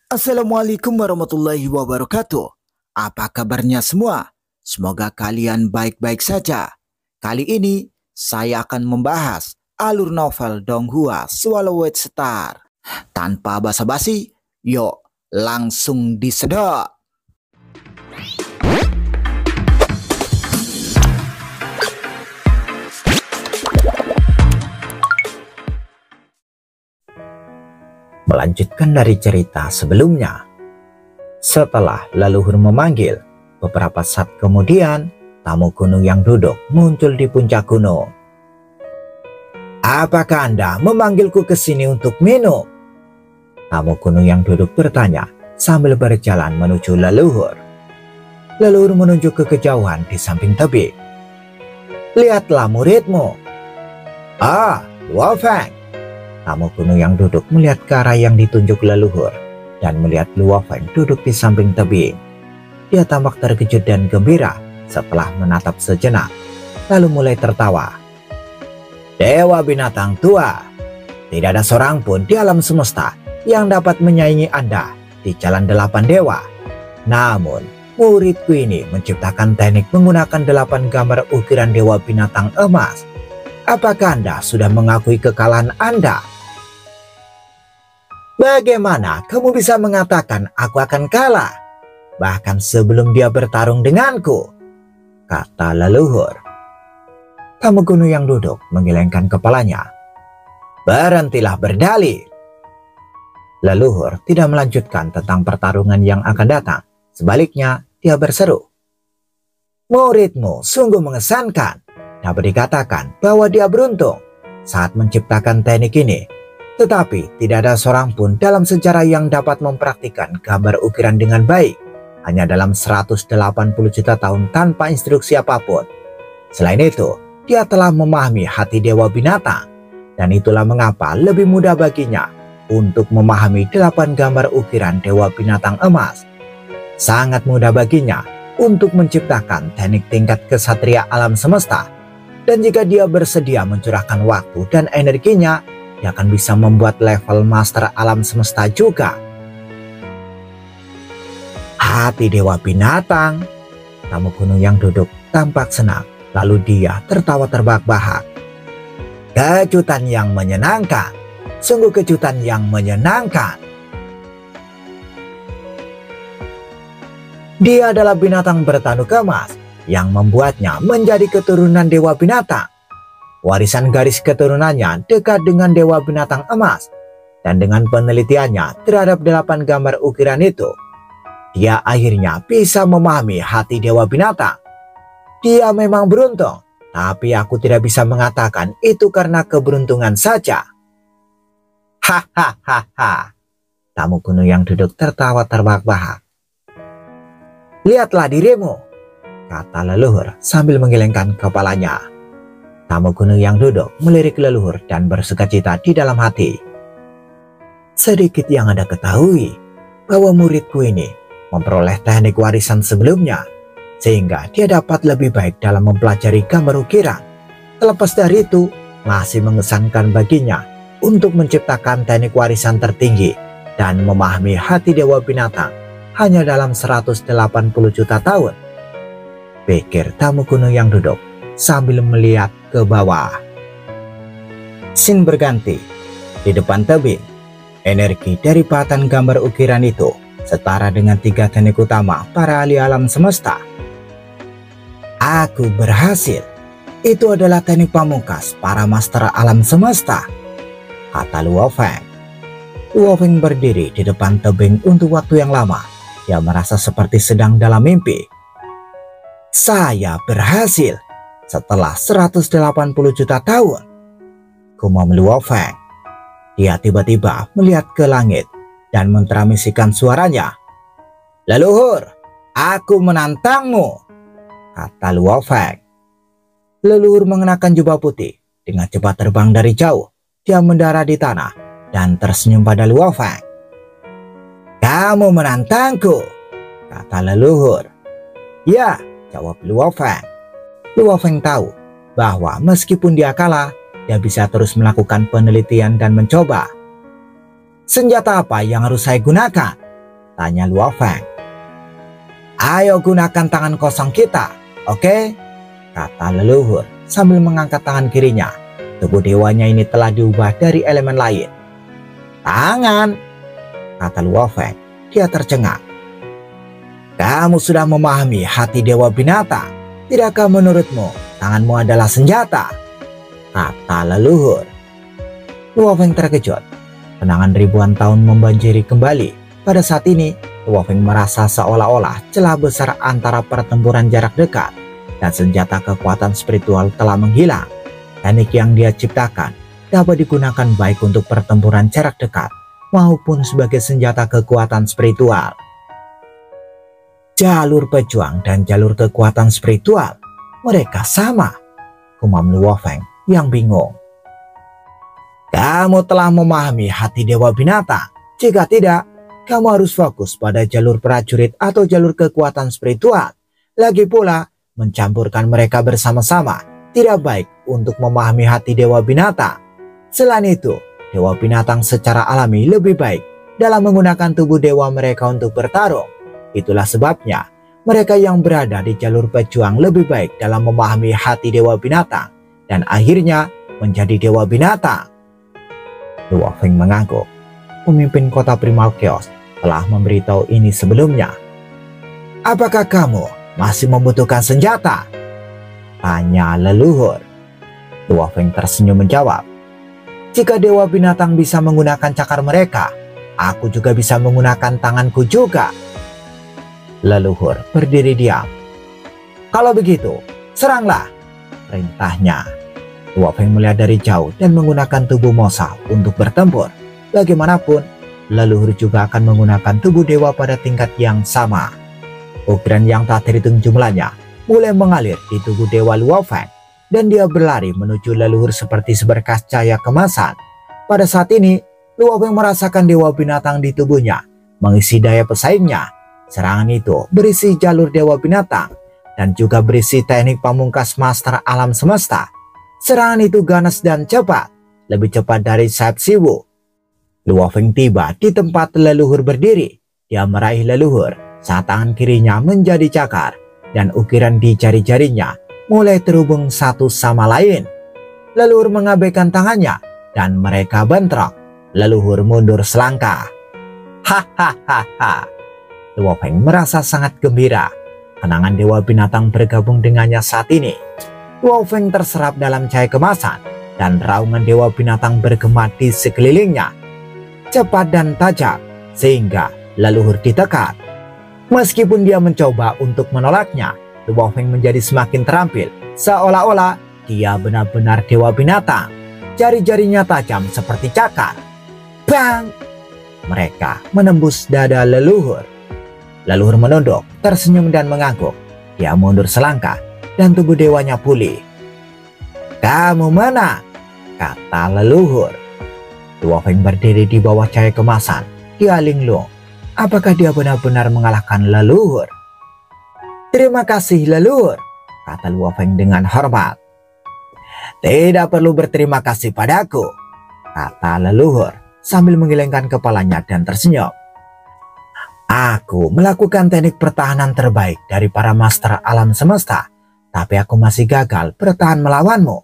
Assalamualaikum warahmatullahi wabarakatuh. Apa kabarnya semua? Semoga kalian baik-baik saja. Kali ini saya akan membahas alur novel Donghua Swallowed Star. Tanpa basa-basi, yuk langsung disedot. Melanjutkan dari cerita sebelumnya. Setelah leluhur memanggil, beberapa saat kemudian tamu gunung yang duduk muncul di puncak gunung. "Apakah Anda memanggilku ke sini untuk minum?" Tamu gunung yang duduk bertanya sambil berjalan menuju leluhur. Leluhur menunjuk ke kejauhan di samping tebing. "Lihatlah muridmu." "Ah, Luo Feng." Tamu gunung yang duduk melihat ke arah yang ditunjuk leluhur dan melihat Luo Feng duduk di samping tebing. Dia tampak terkejut dan gembira setelah menatap sejenak, lalu mulai tertawa. "Dewa binatang tua, tidak ada seorang pun di alam semesta yang dapat menyaingi Anda di jalan 8 dewa. Namun, muridku ini menciptakan teknik menggunakan 8 gambar ukiran dewa binatang emas. Apakah Anda sudah mengakui kekalahan Anda?" "Bagaimana kamu bisa mengatakan aku akan kalah? Bahkan sebelum dia bertarung denganku," kata leluhur. Tamu gunung yang duduk menggelengkan kepalanya. "Berhentilah berdalih." Leluhur tidak melanjutkan tentang pertarungan yang akan datang. Sebaliknya, dia berseru, "Muridmu sungguh mengesankan. Dapat dikatakan bahwa dia beruntung saat menciptakan teknik ini. Tetapi tidak ada seorang pun dalam sejarah yang dapat mempraktikkan gambar ukiran dengan baik hanya dalam 180 juta tahun tanpa instruksi apapun. Selain itu, dia telah memahami hati dewa binatang, dan itulah mengapa lebih mudah baginya untuk memahami 8 gambar ukiran dewa binatang emas. Sangat mudah baginya untuk menciptakan teknik tingkat kesatria alam semesta. Dan jika dia bersedia mencurahkan waktu dan energinya, dia akan bisa membuat level master alam semesta juga." Hati dewa binatang. Tamu gunung yang duduk tampak senang, lalu dia tertawa terbahak-bahak. "Kejutan yang menyenangkan, sungguh kejutan yang menyenangkan. Dia adalah binatang bertanduk emas yang membuatnya menjadi keturunan dewa binatang. Warisan garis keturunannya dekat dengan dewa binatang emas, dan dengan penelitiannya terhadap 8 gambar ukiran itu, dia akhirnya bisa memahami hati dewa binatang. Dia memang beruntung, tapi aku tidak bisa mengatakan itu karena keberuntungan saja." Hahaha. Tamu gunung yang duduk tertawa terbahak-bahak. "Lihatlah dirimu," kata leluhur sambil menggelengkan kepalanya. Tamu gunung yang duduk melirik leluhur dan bersukacita di dalam hati. "Sedikit yang Anda ketahui bahwa muridku ini memperoleh teknik warisan sebelumnya, sehingga dia dapat lebih baik dalam mempelajari gambar ukiran. Terlepas dari itu, masih mengesankan baginya untuk menciptakan teknik warisan tertinggi dan memahami hati dewa binatang hanya dalam 180 juta tahun," pikir tamu gunung yang duduk sambil melihat ke bawah. Scene berganti. Di depan tebing, energi dari pahatan gambar ukiran itu setara dengan 3 teknik utama para ahli alam semesta. "Aku berhasil. Itu adalah teknik pamungkas para master alam semesta," kata Luo Feng. Luo Feng berdiri di depan tebing untuk waktu yang lama. Dia merasa seperti sedang dalam mimpi. "Saya berhasil setelah 180 juta tahun," gumam Luo Feng. Dia tiba-tiba melihat ke langit dan mentranspirasikan suaranya. "Leluhur, aku menantangmu," kata Luo Feng. Leluhur mengenakan jubah putih. Dengan cepat terbang dari jauh, dia mendarat di tanah dan tersenyum pada Luo Feng. "Kamu menantangku," kata leluhur. "Ya," jawab Luo Feng. Luo Feng tahu bahwa meskipun dia kalah, dia bisa terus melakukan penelitian dan mencoba. "Senjata apa yang harus saya gunakan?" Tanya Luo Feng. Ayo gunakan tangan kosong kita, oke? Kata leluhur sambil mengangkat tangan kirinya. Tubuh dewanya ini telah diubah dari elemen lain. Tangan, kata Luo Feng. Dia tercengang. Kamu sudah memahami hati dewa binatang. Tidakkah menurutmu tanganmu adalah senjata? Kata leluhur. Luo Feng terkejut. Kenangan ribuan tahun membanjiri kembali. Pada saat ini, Luo Feng merasa seolah-olah celah besar antara pertempuran jarak dekat dan senjata kekuatan spiritual telah menghilang. Teknik yang dia ciptakan dapat digunakan baik untuk pertempuran jarak dekat maupun sebagai senjata kekuatan spiritual. Jalur pejuang dan jalur kekuatan spiritual, mereka sama, gumam Luo Feng yang bingung. Kamu telah memahami hati dewa binatang. Jika tidak, kamu harus fokus pada jalur prajurit atau jalur kekuatan spiritual. Lagi pula, mencampurkan mereka bersama-sama tidak baik untuk memahami hati dewa binatang. Selain itu, dewa binatang secara alami lebih baik dalam menggunakan tubuh dewa mereka untuk bertarung. Itulah sebabnya, mereka yang berada di jalur pejuang lebih baik dalam memahami hati dewa binatang dan akhirnya menjadi dewa binatang. Luo Feng mengangguk. Pemimpin kota Primal Chaos telah memberitahu ini sebelumnya. Apakah kamu masih membutuhkan senjata? Tanya leluhur. Luo Feng tersenyum menjawab. Jika dewa binatang bisa menggunakan cakar mereka, aku juga bisa menggunakan tanganku juga. Leluhur berdiri diam. Kalau begitu, seranglah, perintahnya. Luo Feng melihat dari jauh dan menggunakan tubuh Mosa untuk bertempur. Bagaimanapun, leluhur juga akan menggunakan tubuh dewa pada tingkat yang sama. Ukiran yang tak terhitung jumlahnya mulai mengalir di tubuh dewa Luo Feng dan dia berlari menuju leluhur seperti seberkas cahaya kemasan. Pada saat ini, Luo Feng merasakan dewa binatang di tubuhnya mengisi daya pesaingnya. Serangan itu berisi jalur dewa binatang dan juga berisi teknik pamungkas master alam semesta. Serangan itu ganas dan cepat, lebih cepat dari sayap Siwu. Luo Feng tiba di tempat leluhur berdiri. Dia meraih leluhur saat tangan kirinya menjadi cakar dan ukiran di jari-jarinya mulai terhubung satu sama lain. Leluhur mengabaikan tangannya dan mereka bentrok. Leluhur mundur selangkah. Hahaha. Luo Feng merasa sangat gembira. Kenangan dewa binatang bergabung dengannya saat ini. Luo Feng terserap dalam cahaya kemasan dan raungan dewa binatang bergema di sekelilingnya. Cepat dan tajam sehingga leluhur ditekan. Meskipun dia mencoba untuk menolaknya, Luo Feng menjadi semakin terampil. Seolah-olah dia benar-benar dewa binatang. Jari-jarinya tajam seperti cakar. Bang! Mereka menembus dada leluhur. Leluhur menunduk, tersenyum dan mengangguk. Dia mundur selangkah dan tubuh dewanya pulih. Kamu menang, kata leluhur. Luo Feng berdiri di bawah cahaya kemasan. Dia linglung. Apakah dia benar-benar mengalahkan leluhur? Terima kasih leluhur, kata Luo Feng dengan hormat. Tidak perlu berterima kasih padaku, kata leluhur sambil menggelengkan kepalanya dan tersenyum. Aku melakukan teknik pertahanan terbaik dari para master alam semesta, tapi aku masih gagal bertahan melawanmu.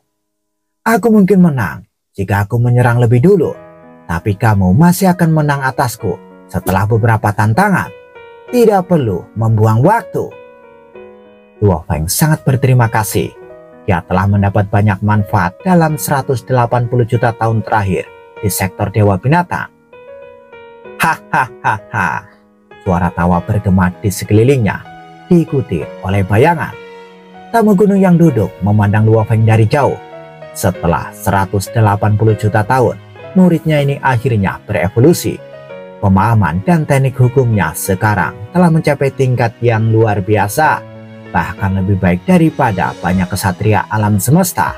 Aku mungkin menang jika aku menyerang lebih dulu, tapi kamu masih akan menang atasku setelah beberapa tantangan. Tidak perlu membuang waktu. Luo Feng sangat berterima kasih. Dia telah mendapat banyak manfaat dalam 180 juta tahun terakhir di sektor dewa binatang. Hahaha. Suara tawa bergema di sekelilingnya, diikuti oleh bayangan. Tamu gunung yang duduk memandang Luo Feng dari jauh. Setelah 180 juta tahun, muridnya ini akhirnya berevolusi. Pemahaman dan teknik hukumnya sekarang telah mencapai tingkat yang luar biasa, bahkan lebih baik daripada banyak kesatria alam semesta.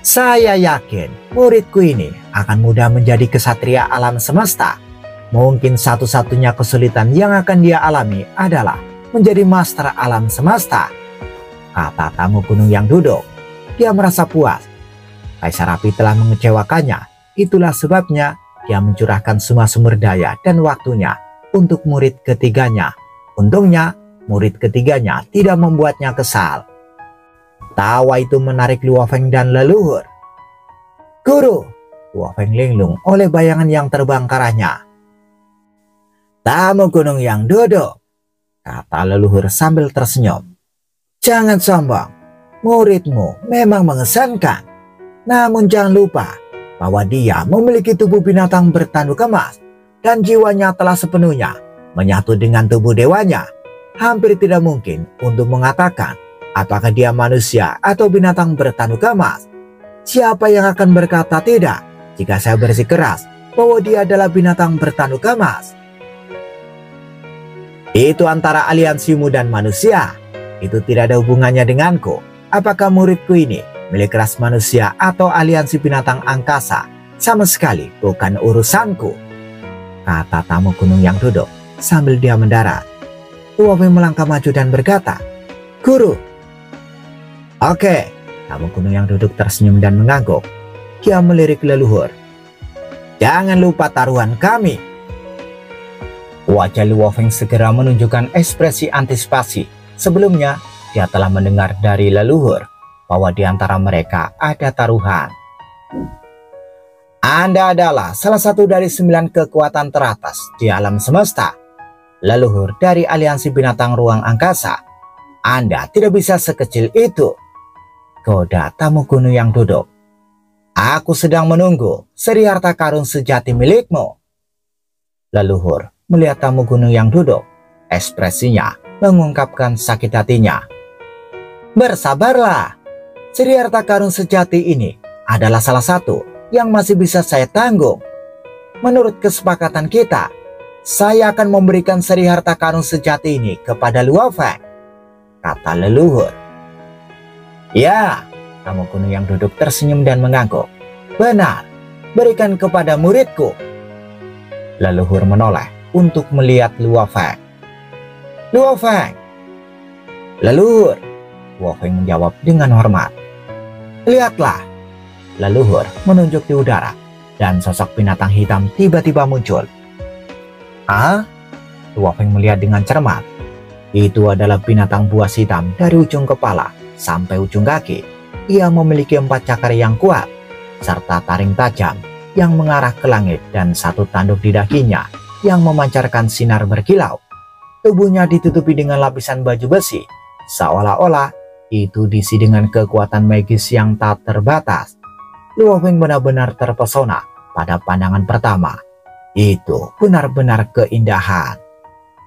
Saya yakin muridku ini akan mudah menjadi kesatria alam semesta. Mungkin satu-satunya kesulitan yang akan dia alami adalah menjadi master alam semesta, kata tamu gunung yang duduk. Dia merasa puas. Kaisar Api telah mengecewakannya. Itulah sebabnya dia mencurahkan semua sumber daya dan waktunya untuk murid ketiganya. Untungnya, murid ketiganya tidak membuatnya kesal. Tawa itu menarik Luo Feng dan leluhur. "Guru!" Luo Feng linglung oleh bayangan yang terbang ke arahnya. "Tamu gunung yang duduk," kata leluhur sambil tersenyum. "Jangan sombong, muridmu memang mengesankan. Namun jangan lupa bahwa dia memiliki tubuh binatang bertanduk emas dan jiwanya telah sepenuhnya menyatu dengan tubuh dewanya. Hampir tidak mungkin untuk mengatakan apakah dia manusia atau binatang bertanduk emas. Siapa yang akan berkata tidak jika saya bersikeras bahwa dia adalah binatang bertanduk emas? Itu antara aliansimu dan manusia. Itu tidak ada hubungannya denganku. Apakah muridku ini milik ras manusia atau aliansi binatang angkasa? Sama sekali bukan urusanku," kata tamu gunung yang duduk sambil dia mendarat. Luo Feng melangkah maju dan berkata, "Guru." "Oke." Tamu gunung yang duduk tersenyum dan mengangguk. Dia melirik leluhur. "Jangan lupa taruhan kami." Wajah Luo Feng segera menunjukkan ekspresi antisipasi. Sebelumnya, dia telah mendengar dari leluhur bahwa di antara mereka ada taruhan. "Anda adalah salah satu dari 9 kekuatan teratas di alam semesta. Leluhur dari aliansi binatang ruang angkasa. Anda tidak bisa sekecil itu," goda tamu gunung yang duduk. "Aku sedang menunggu seri harta karun sejati milikmu." Leluhur melihat tamu gunung yang duduk. Ekspresinya mengungkapkan sakit hatinya. "Bersabarlah. Seri harta karun sejati ini adalah salah satu yang masih bisa saya tanggung. Menurut kesepakatan kita, saya akan memberikan seri harta karun sejati ini kepada Luo Feng," kata leluhur. "Ya," tamu gunung yang duduk tersenyum dan mengangguk. "Benar, berikan kepada muridku." Leluhur menoleh untuk melihat Luo Feng. "Luo Feng." "Leluhur," Luo Feng menjawab dengan hormat. "Lihatlah." Leluhur menunjuk di udara dan sosok binatang hitam tiba-tiba muncul. "Ah?" Luo Feng melihat dengan cermat. Itu adalah binatang buas hitam dari ujung kepala sampai ujung kaki. Ia memiliki 4 cakar yang kuat serta taring tajam yang mengarah ke langit dan 1 tanduk di dahinya yang memancarkan sinar berkilau. Tubuhnya ditutupi dengan lapisan baju besi, seolah-olah itu diisi dengan kekuatan magis yang tak terbatas. Luo Feng benar-benar terpesona pada pandangan pertama. Itu benar-benar keindahan.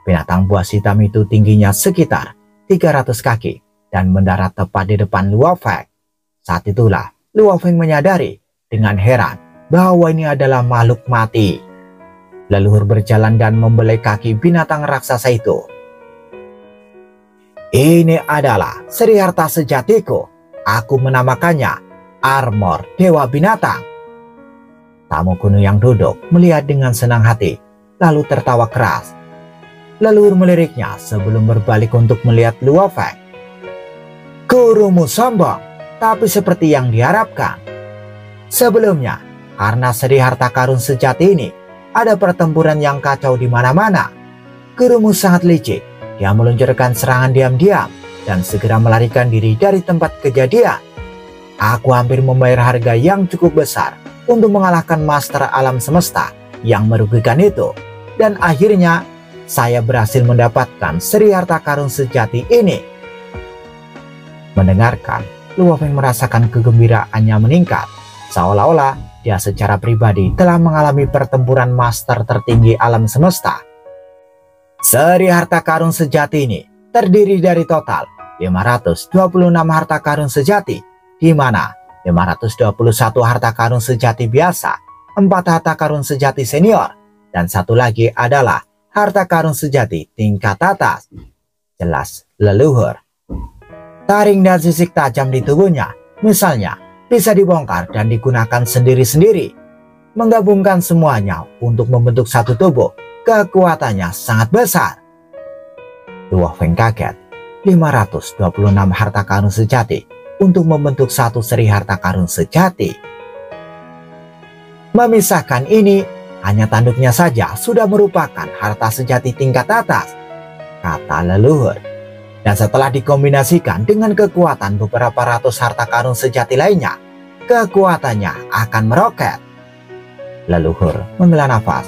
Binatang buas hitam itu tingginya sekitar 300 kaki dan mendarat tepat di depan Luo Feng. Saat itulah Luo Feng menyadari dengan heran bahwa ini adalah makhluk mati. Leluhur berjalan dan membelai kaki binatang raksasa itu. "Ini adalah seri harta sejatiku. Aku menamakannya armor Dewa Binatang." Tamu gunung yang duduk melihat dengan senang hati, lalu tertawa keras. Leluhur meliriknya sebelum berbalik untuk melihat Luo Feng. "Gurumu sombong, tapi seperti yang diharapkan. Sebelumnya, karena seri harta karun sejati ini, ada pertempuran yang kacau di mana-mana. Gurumu sangat licik. Dia meluncurkan serangan diam-diam dan segera melarikan diri dari tempat kejadian. Aku hampir membayar harga yang cukup besar untuk mengalahkan master alam semesta yang merugikan itu. Dan akhirnya saya berhasil mendapatkan seri harta karun sejati ini." Mendengarkan, Luo Feng merasakan kegembiraannya meningkat. Seolah-olah dia secara pribadi telah mengalami pertempuran master tertinggi alam semesta. Seri harta karun sejati ini terdiri dari total 526 harta karun sejati, di mana 521 harta karun sejati biasa, 4 harta karun sejati senior, dan 1 lagi adalah harta karun sejati tingkat atas. Jelas leluhur. Taring dan sisik tajam di tubuhnya, misalnya, bisa dibongkar dan digunakan sendiri-sendiri. Menggabungkan semuanya untuk membentuk satu tubuh, kekuatannya sangat besar. Luo Feng kaget. 526 harta karun sejati untuk membentuk satu seri harta karun sejati. Memisahkan ini Hanya tanduknya saja sudah merupakan harta sejati tingkat atas, kata leluhur. Dan setelah dikombinasikan dengan kekuatan beberapa ratus harta karun sejati lainnya, kekuatannya akan meroket. Leluhur menghela nafas.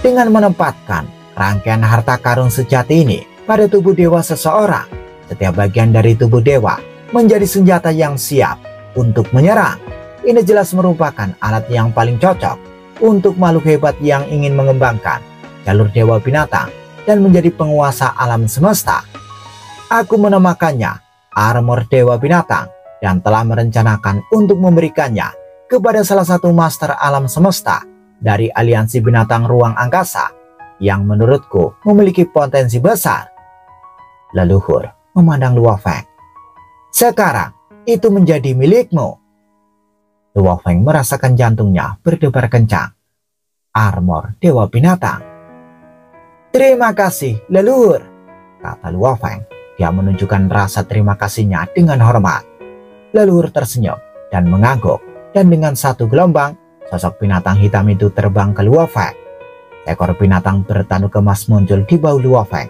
Dengan menempatkan rangkaian harta karun sejati ini pada tubuh dewa seseorang, setiap bagian dari tubuh dewa menjadi senjata yang siap untuk menyerang. Ini jelas merupakan alat yang paling cocok untuk makhluk hebat yang ingin mengembangkan jalur dewa binatang dan menjadi penguasa alam semesta. Aku menamakannya armor dewa binatang dan telah merencanakan untuk memberikannya kepada salah satu master alam semesta dari aliansi binatang ruang angkasa yang menurutku memiliki potensi besar. Leluhur memandang Luo Feng. Sekarang itu menjadi milikmu. Luo Feng merasakan jantungnya berdebar kencang. Armor dewa binatang. Terima kasih leluhur, kata Luo Feng. Dia menunjukkan rasa terima kasihnya dengan hormat. Leluhur tersenyum dan mengangguk, dan dengan satu gelombang sosok binatang hitam itu terbang ke Luo Feng. Ekor binatang bertanduk emas muncul di bahu Luo Feng.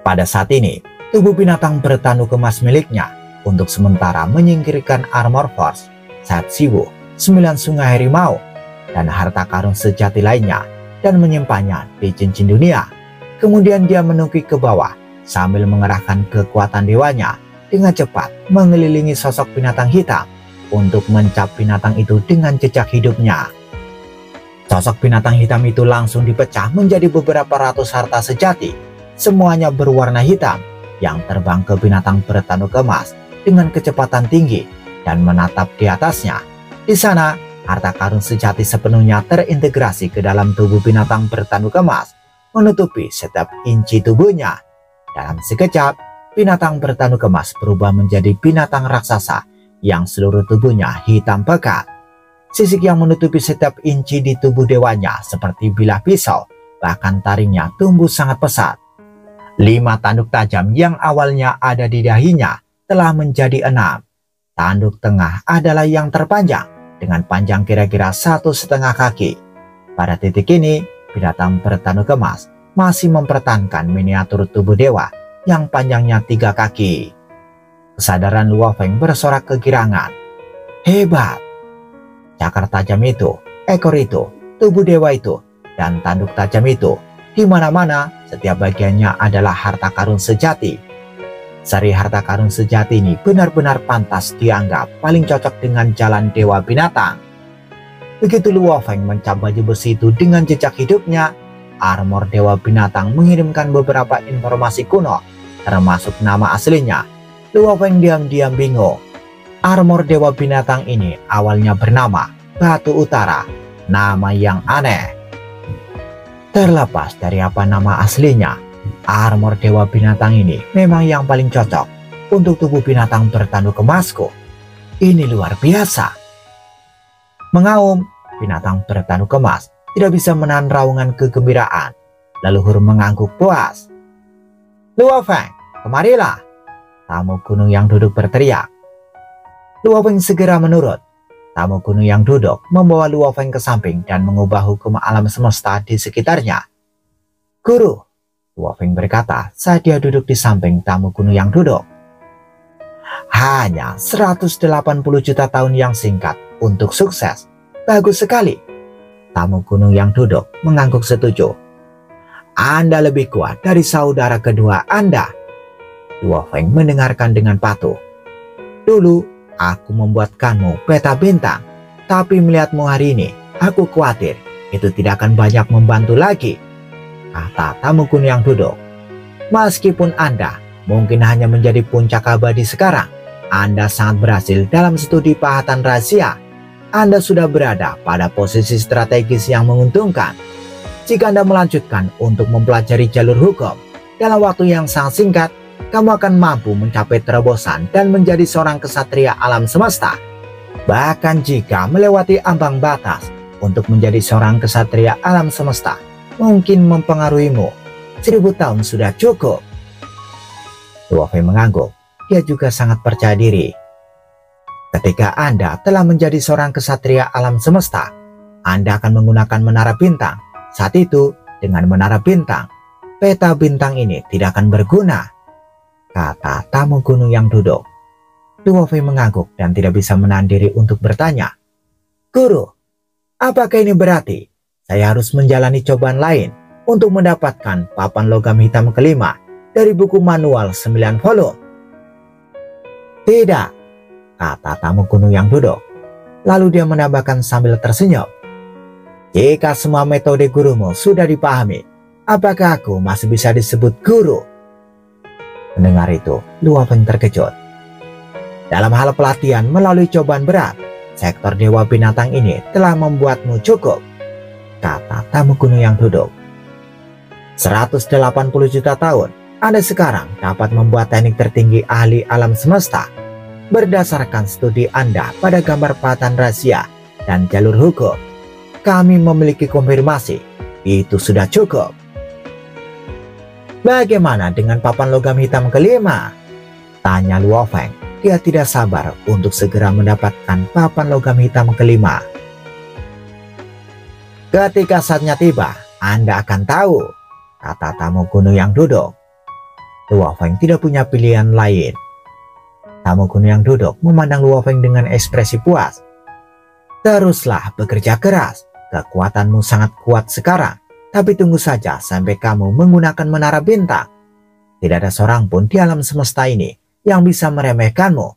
Pada saat ini tubuh binatang bertanduk emas miliknya untuk sementara menyingkirkan armor force, Sat Siwu, 9 sungai harimau, dan harta karun sejati lainnya dan menyimpannya di cincin dunia. Kemudian dia menukik ke bawah sambil mengerahkan kekuatan dewanya dengan cepat mengelilingi sosok binatang hitam untuk mencap binatang itu dengan jejak hidupnya. Sosok binatang hitam itu langsung dipecah menjadi beberapa ratus harta sejati, semuanya berwarna hitam, yang terbang ke binatang bertanduk emas dengan kecepatan tinggi dan menatap di atasnya. Di sana, harta karun sejati sepenuhnya terintegrasi ke dalam tubuh binatang bertanduk emas, menutupi setiap inci tubuhnya. Dalam sekejap, binatang bertanduk emas berubah menjadi binatang raksasa yang seluruh tubuhnya hitam pekat. Sisik yang menutupi setiap inci di tubuh dewanya seperti bilah pisau, bahkan taringnya tumbuh sangat pesat. 5 tanduk tajam yang awalnya ada di dahinya telah menjadi 6. Tanduk tengah adalah yang terpanjang dengan panjang kira-kira 1,5 kaki. Pada titik ini, binatang bertanduk emas masih mempertahankan miniatur tubuh dewa yang panjangnya 3 kaki. Kesadaran Luo Feng bersorak kegirangan. Hebat! Cakar tajam itu, ekor itu, tubuh dewa itu, dan tanduk tajam itu, di mana-mana setiap bagiannya adalah harta karun sejati. Seri harta karun sejati ini benar-benar pantas dianggap paling cocok dengan jalan dewa binatang. Begitu Luo Feng mencap baju besi itu dengan jejak hidupnya, armor dewa binatang mengirimkan beberapa informasi kuno, termasuk nama aslinya. Luo Feng diam-diam bingung. Armor dewa binatang ini awalnya bernama Batu Utara, nama yang aneh. Terlepas dari apa nama aslinya, armor dewa binatang ini memang yang paling cocok untuk tubuh binatang bertanduk emasku. Ini luar biasa. Mengaum, binatang bertanduk emas tidak bisa menahan raungan kegembiraan. Leluhur mengangguk puas. Luo Feng, kemarilah, tamu gunung yang duduk berteriak. Luo Feng segera menurut. Tamu gunung yang duduk membawa Luo Feng ke samping dan mengubah hukum alam semesta di sekitarnya. Guru, Luo Feng berkata saat dia duduk di samping tamu gunung yang duduk. Hanya 180 juta tahun yang singkat untuk sukses. Bagus sekali. Tamu gunung yang duduk mengangguk setuju. Anda lebih kuat dari saudara kedua Anda. Luo Feng mendengarkan dengan patuh. Dulu aku membuatkanmu peta bintang, tapi melihatmu hari ini, aku khawatir itu tidak akan banyak membantu lagi, kata tamu gunung yang duduk. Meskipun Anda mungkin hanya menjadi puncak abadi sekarang, Anda sangat berhasil dalam studi pahatan rahasia. Anda sudah berada pada posisi strategis yang menguntungkan. Jika Anda melanjutkan untuk mempelajari jalur hukum, dalam waktu yang sangat singkat, kamu akan mampu mencapai terobosan dan menjadi seorang kesatria alam semesta. Bahkan jika melewati ambang batas untuk menjadi seorang kesatria alam semesta, mungkin mempengaruhimu. 1000 tahun sudah cukup. Luo Feng mengangguk. Dia juga sangat percaya diri. Ketika Anda telah menjadi seorang kesatria alam semesta, Anda akan menggunakan menara bintang. Saat itu, dengan menara bintang, peta bintang ini tidak akan berguna, kata tamu gunung yang duduk. Luo Feng mengangguk dan tidak bisa menahan diri untuk bertanya, "Guru, apakah ini berarti saya harus menjalani cobaan lain untuk mendapatkan papan logam hitam kelima dari buku manual 9 volume?" "Tidak," kata tamu gunung yang duduk. Lalu dia menambahkan sambil tersenyum, "Jika semua metode gurumu sudah dipahami, apakah aku masih bisa disebut guru?" Mendengar itu, Luo Feng terkejut. Dalam hal pelatihan melalui cobaan berat, sektor dewa binatang ini telah membuatmu cukup, kata tamu gunung yang duduk. 180 juta tahun, Anda sekarang dapat membuat teknik tertinggi ahli alam semesta. Berdasarkan studi Anda pada gambar patan rahasia dan jalur hukum, kami memiliki konfirmasi, itu sudah cukup. Bagaimana dengan papan logam hitam kelima? Tanya Luo Feng. Dia tidak sabar untuk segera mendapatkan papan logam hitam kelima. Ketika saatnya tiba, Anda akan tahu, kata tamu gunung yang duduk. Luo Feng tidak punya pilihan lain. Tamu gunung yang duduk memandang Luo Feng dengan ekspresi puas. "Teruslah bekerja keras. Kekuatanmu sangat kuat sekarang, tapi tunggu saja sampai kamu menggunakan menara bintang. Tidak ada seorang pun di alam semesta ini yang bisa meremehkanmu.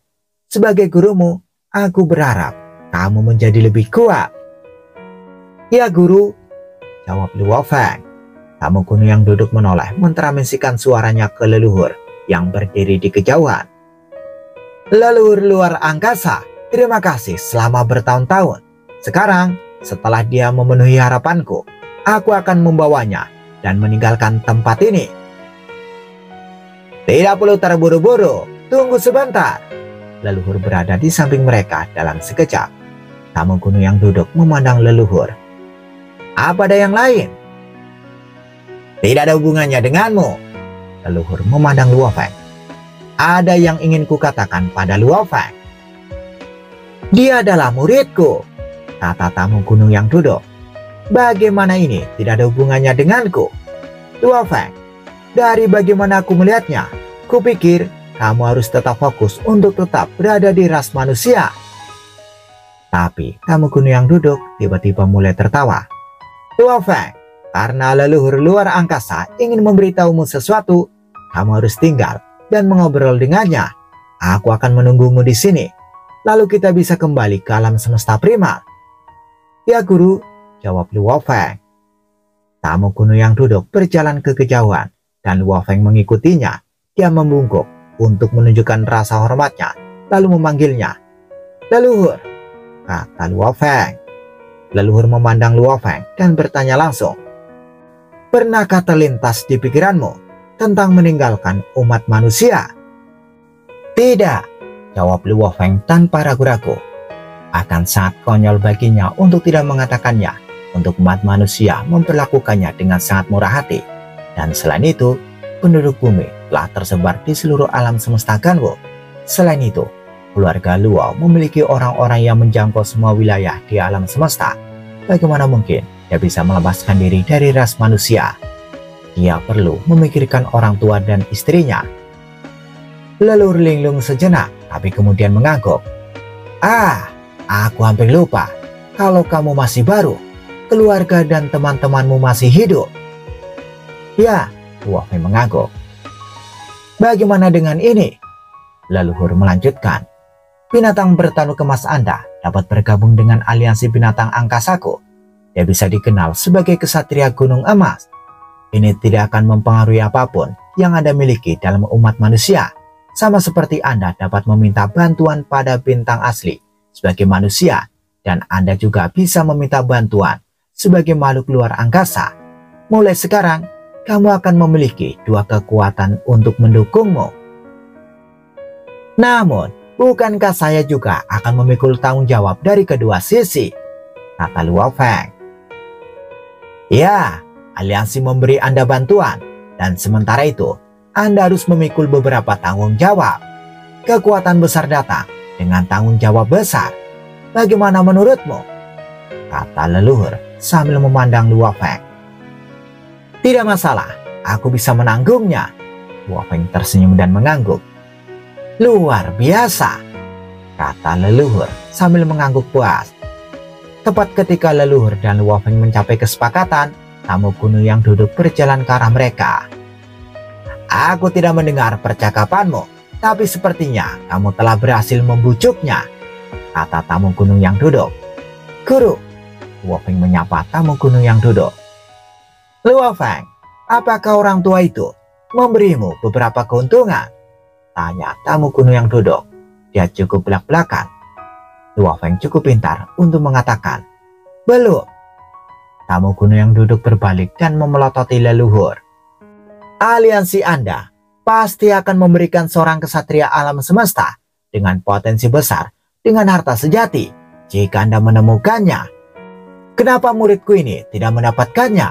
Sebagai gurumu, aku berharap kamu menjadi lebih kuat." "Ya guru," jawab Luo Feng. Tamu gunung yang duduk menoleh mentransmisikan suaranya ke leluhur yang berdiri di kejauhan. "Leluhur luar angkasa, terima kasih selama bertahun-tahun. Sekarang, setelah dia memenuhi harapanku, aku akan membawanya dan meninggalkan tempat ini." "Tidak perlu terburu-buru, tunggu sebentar." Leluhur berada di samping mereka dalam sekejap. Tamu gunung yang duduk memandang leluhur. "Apa ada yang lain?" "Tidak ada hubungannya denganmu." Leluhur memandang Luo Feng. "Ada yang ingin kukatakan pada Luo Feng. Dia adalah muridku," kata tamu gunung yang duduk. "Bagaimana ini tidak ada hubungannya denganku? Luo Feng, dari bagaimana aku melihatnya, kupikir kamu harus tetap fokus untuk tetap berada di ras manusia." Tapi tamu gunung yang duduk tiba-tiba mulai tertawa. "Luo Feng, karena leluhur luar angkasa ingin memberitahumu sesuatu, kamu harus tinggal dan mengobrol dengannya. Aku akan menunggumu di sini, lalu kita bisa kembali ke alam semesta primal." "Ya guru," jawab Luo Feng. Tamu gunung yang duduk berjalan ke kejauhan dan Luo Feng mengikutinya. Dia membungkuk untuk menunjukkan rasa hormatnya, lalu memanggilnya. "Leluhur," kata Luo Feng. Leluhur memandang Luo Feng dan bertanya langsung, "Pernahkah terlintas di pikiranmu tentang meninggalkan umat manusia?" "Tidak," jawab Luo Feng tanpa ragu-ragu. Akan sangat konyol baginya untuk tidak mengatakannya, untuk umat manusia memperlakukannya dengan sangat murah hati. Dan selain itu, penduduk bumi telah tersebar di seluruh alam semesta Ganwu. Selain itu, keluarga Luo memiliki orang-orang yang menjangkau semua wilayah di alam semesta. Bagaimana mungkin dia bisa melepaskan diri dari ras manusia? Dia perlu memikirkan orang tua dan istrinya. Leluhur linglung sejenak, tapi kemudian mengangguk. Aku hampir lupa. Kalau kamu masih baru, keluarga dan teman-temanmu masih hidup." "Ya," Luo Feng mengangguk. "Bagaimana dengan ini?" Leluhur melanjutkan. "Binatang bertalu kemas Anda dapat bergabung dengan aliansi binatang angkasaku. Dia bisa dikenal sebagai kesatria gunung emas. Ini tidak akan mempengaruhi apapun yang Anda miliki dalam umat manusia. Sama seperti Anda dapat meminta bantuan pada bintang asli sebagai manusia, dan Anda juga bisa meminta bantuan sebagai makhluk luar angkasa. Mulai sekarang, kamu akan memiliki dua kekuatan untuk mendukungmu." "Namun, bukankah saya juga akan memikul tanggung jawab dari kedua sisi?" kata Luo Feng. "Ya, aliansi memberi Anda bantuan, dan sementara itu, Anda harus memikul beberapa tanggung jawab. Kekuatan besar datang dengan tanggung jawab besar. Bagaimana menurutmu?" kata leluhur sambil memandang Luo Feng. Tidak masalah, aku bisa menanggungnya. Luo Feng tersenyum dan mengangguk. Luar biasa, kata leluhur sambil mengangguk puas. Tepat ketika leluhur dan Luo Feng mencapai kesepakatan, tamu kuno yang duduk berjalan ke arah mereka. Aku tidak mendengar percakapanmu, tapi sepertinya kamu telah berhasil membujuknya, kata tamu gunung yang duduk. Guru, Luo Feng menyapa tamu gunung yang duduk. Luo Feng, apakah orang tua itu memberimu beberapa keuntungan? Tanya tamu gunung yang duduk. Dia cukup belak-belakan. Luo Feng cukup pintar untuk mengatakan, belum. Tamu gunung yang duduk berbalik dan memelototi leluhur. Aliansi Anda pasti akan memberikan seorang kesatria alam semesta dengan potensi besar dengan harta sejati jika Anda menemukannya. Kenapa muridku ini tidak mendapatkannya?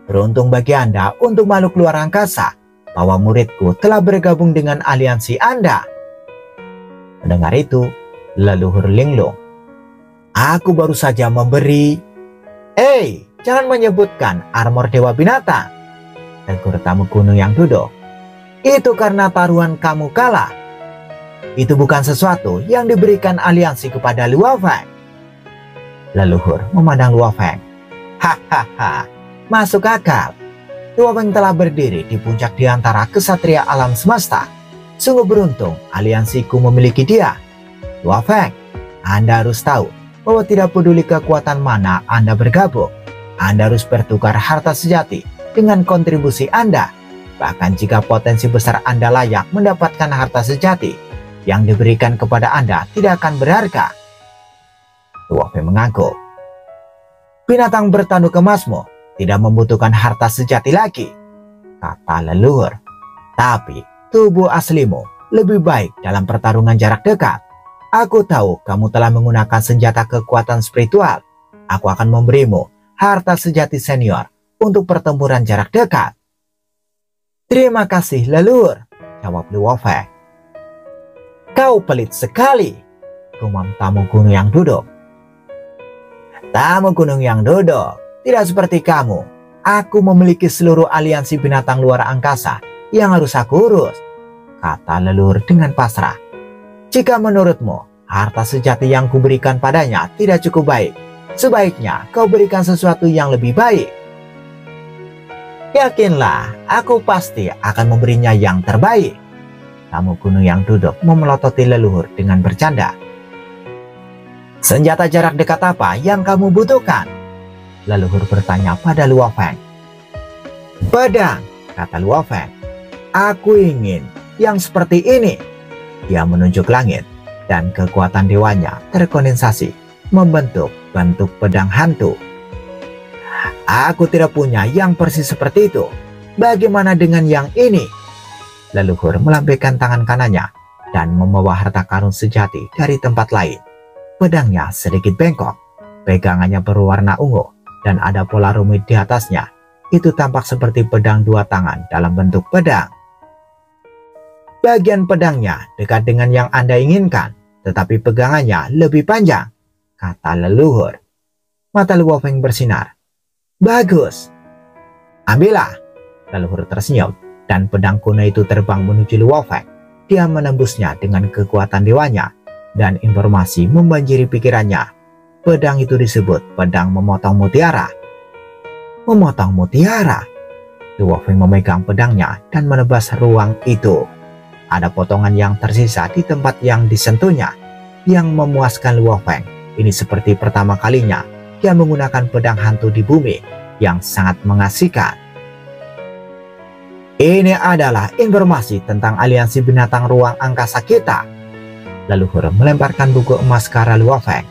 Beruntung bagi Anda untuk makhluk luar angkasa bahwa muridku telah bergabung dengan aliansi Anda. Mendengar itu, leluhur linglung. Aku baru saja memberi... jangan menyebutkan armor dewa binatang, tegur tamu gunung yang duduk. Itu karena taruhan kamu kalah. Itu bukan sesuatu yang diberikan aliansi kepada Luo Feng. Leluhur memandang Luo Feng. Hahaha, masuk akal. Luo Feng telah berdiri di puncak di antara kesatria alam semesta. Sungguh beruntung aliansiku memiliki dia. Luo Feng, Anda harus tahu bahwa tidak peduli kekuatan mana Anda bergabung, Anda harus bertukar harta sejati dengan kontribusi Anda. Bahkan jika potensi besar Anda layak mendapatkan harta sejati, yang diberikan kepada Anda tidak akan berharga. Luo Feng mengangguk. Binatang bertanduk emasmu tidak membutuhkan harta sejati lagi, kata leluhur. Tapi tubuh aslimu lebih baik dalam pertarungan jarak dekat. Aku tahu kamu telah menggunakan senjata kekuatan spiritual. Aku akan memberimu harta sejati senior untuk pertempuran jarak dekat. Terima kasih leluhur, jawab Luo Feng. Kau pelit sekali, gumam tamu gunung yang duduk. Tamu gunung yang duduk, tidak seperti kamu. Aku memiliki seluruh aliansi binatang luar angkasa yang harus aku urus, kata leluhur dengan pasrah. Jika menurutmu harta sejati yang kuberikan padanya tidak cukup baik, sebaiknya kau berikan sesuatu yang lebih baik. Yakinlah, aku pasti akan memberinya yang terbaik. Tamu gunung yang duduk memelototi leluhur dengan bercanda. Senjata jarak dekat apa yang kamu butuhkan? Leluhur bertanya pada Luo Feng. Pedang, kata Luo Feng. Aku ingin yang seperti ini. Dia menunjuk langit dan kekuatan dewanya terkondensasi membentuk bentuk pedang hantu. Aku tidak punya yang persis seperti itu. Bagaimana dengan yang ini? Leluhur melambaikan tangan kanannya dan membawa harta karun sejati dari tempat lain. Pedangnya sedikit bengkok, pegangannya berwarna ungu dan ada pola rumit di atasnya. Itu tampak seperti pedang dua tangan dalam bentuk pedang. Bagian pedangnya dekat dengan yang Anda inginkan, tetapi pegangannya lebih panjang, kata leluhur. Mata Luo Feng bersinar. Bagus. Ambillah. Leluhur tersenyum dan pedang kuno itu terbang menuju Luo Feng. Dia menembusnya dengan kekuatan dewanya dan informasi membanjiri pikirannya. Pedang itu disebut pedang memotong mutiara. Memotong mutiara. Luo Feng memegang pedangnya dan menebas ruang itu. Ada potongan yang tersisa di tempat yang disentuhnya. Yang memuaskan Luo Feng. Ini seperti pertama kalinya dia menggunakan pedang hantu di bumi yang sangat mengasihkan. Ini adalah informasi tentang aliansi binatang ruang angkasa kita. Leluhur melemparkan buku emas ke arah Luo Feng.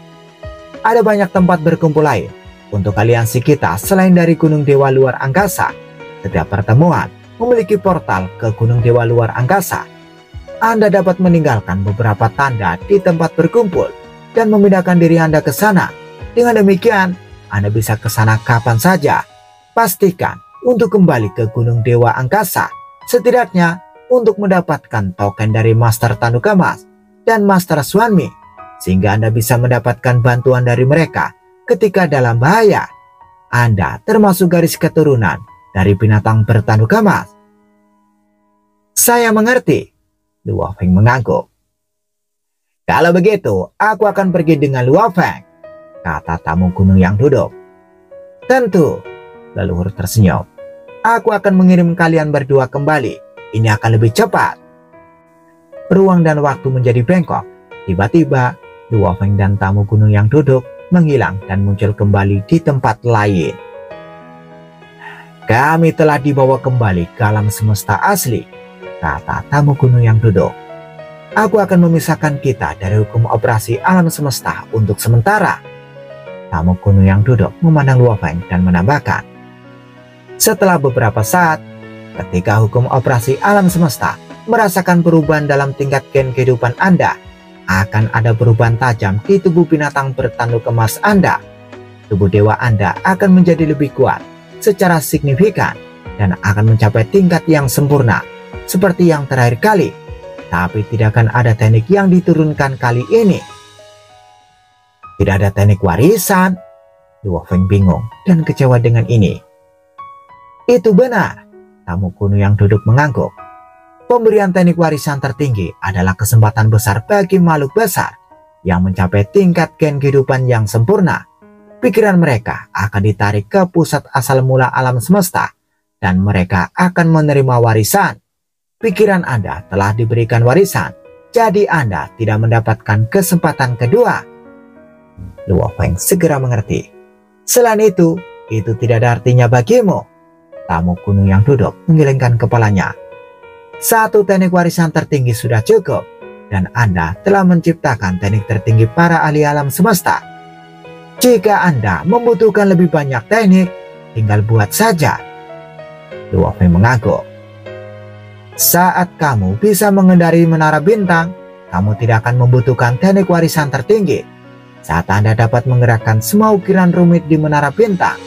Ada banyak tempat berkumpul lain untuk aliansi kita selain dari Gunung Dewa Luar Angkasa. Setiap pertemuan memiliki portal ke Gunung Dewa Luar Angkasa. Anda dapat meninggalkan beberapa tanda di tempat berkumpul dan memindahkan diri Anda ke sana. Dengan demikian, Anda bisa ke sana kapan saja. Pastikan untuk kembali ke Gunung Dewa Angkasa, setidaknya untuk mendapatkan token dari Master Tanduk Emas dan Master Xuanmi, sehingga Anda bisa mendapatkan bantuan dari mereka ketika dalam bahaya. Anda termasuk garis keturunan dari binatang bertanduk emas. Saya mengerti, Luo Feng mengangguk. Kalau begitu, aku akan pergi dengan Luo Feng, kata tamu gunung yang duduk. Tentu, leluhur tersenyum. Aku akan mengirim kalian berdua kembali. Ini akan lebih cepat. Ruang dan waktu menjadi bengkok. Tiba-tiba, Luo Feng dan tamu gunung yang duduk menghilang dan muncul kembali di tempat lain. Kami telah dibawa kembali ke alam semesta asli, kata tamu gunung yang duduk. Aku akan memisahkan kita dari hukum operasi alam semesta untuk sementara. Tamu gunung yang duduk memandang Luo Feng dan menambahkan. Setelah beberapa saat, ketika hukum operasi alam semesta merasakan perubahan dalam tingkat gen kehidupan Anda, akan ada perubahan tajam di tubuh binatang bertanduk emas Anda. Tubuh dewa Anda akan menjadi lebih kuat secara signifikan dan akan mencapai tingkat yang sempurna seperti yang terakhir kali. Tapi tidak akan ada teknik yang diturunkan kali ini. Tidak ada teknik warisan. Luo Feng bingung dan kecewa dengan ini. Itu benar, tamu kuno yang duduk mengangguk. Pemberian teknik warisan tertinggi adalah kesempatan besar bagi makhluk besar yang mencapai tingkat gen kehidupan yang sempurna. Pikiran mereka akan ditarik ke pusat asal mula alam semesta dan mereka akan menerima warisan. Pikiran Anda telah diberikan warisan, jadi Anda tidak mendapatkan kesempatan kedua. Luo Feng segera mengerti. Selain itu tidak ada artinya bagimu. Tamu kuno yang duduk menggelengkan kepalanya. Satu teknik warisan tertinggi sudah cukup, dan Anda telah menciptakan teknik tertinggi para ahli alam semesta. Jika Anda membutuhkan lebih banyak teknik, tinggal buat saja. Luo Feng mengangguk. Saat kamu bisa mengendari menara bintang, kamu tidak akan membutuhkan teknik warisan tertinggi. Saat Anda dapat menggerakkan semua ukiran rumit di menara bintang,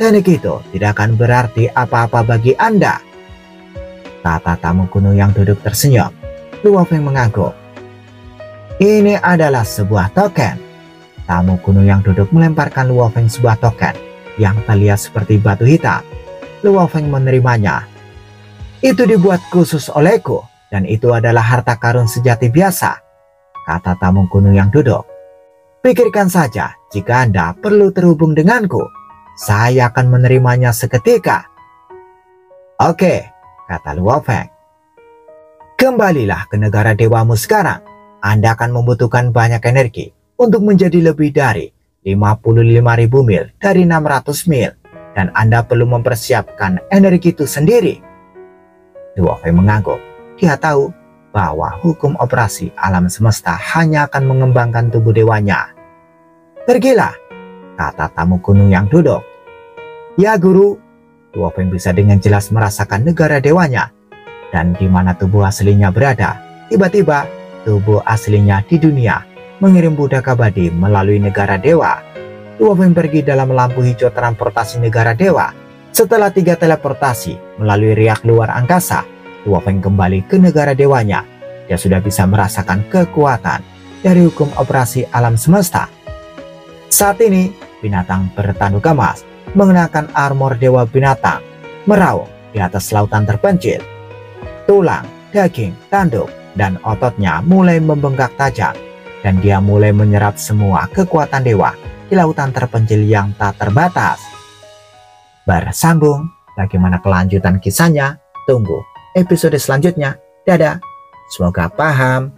teknik itu tidak akan berarti apa-apa bagi Anda. Kata tamu kuno yang duduk tersenyum. Luo Feng mengangguk. Ini adalah sebuah token. Tamu kuno yang duduk melemparkan Luo Feng sebuah token yang terlihat seperti batu hitam. Luo Feng menerimanya. Itu dibuat khusus olehku dan itu adalah harta karun sejati biasa, kata tamu kuno yang duduk. Pikirkan saja, jika Anda perlu terhubung denganku, saya akan menerimanya seketika. Oke, kata Luo Feng. Kembalilah ke negara dewamu sekarang. Anda akan membutuhkan banyak energi untuk menjadi lebih dari 55.000 mil dari 600 mil. Dan Anda perlu mempersiapkan energi itu sendiri. Luo Feng mengangguk. Dia tahu bahwa hukum operasi alam semesta hanya akan mengembangkan tubuh dewanya. Pergilah, kata tamu gunung yang duduk. Ya guru. Luo Feng bisa dengan jelas merasakan negara dewanya dan di mana tubuh aslinya berada. Tiba-tiba tubuh aslinya di dunia mengirim budak abadi melalui negara dewa. Luo Feng pergi dalam lampu hijau transportasi negara dewa. Setelah 3 teleportasi melalui riak luar angkasa, Luo Feng kembali ke negara dewanya. Dia sudah bisa merasakan kekuatan dari hukum operasi alam semesta. Saat ini binatang bertanduk emas mengenakan armor dewa binatang, meraung di atas lautan terpencil. Tulang, daging, tanduk, dan ototnya mulai membengkak tajam, dan dia mulai menyerap semua kekuatan dewa di lautan terpencil yang tak terbatas. Bersambung, bagaimana kelanjutan kisahnya? Tunggu episode selanjutnya. Dadah, semoga paham.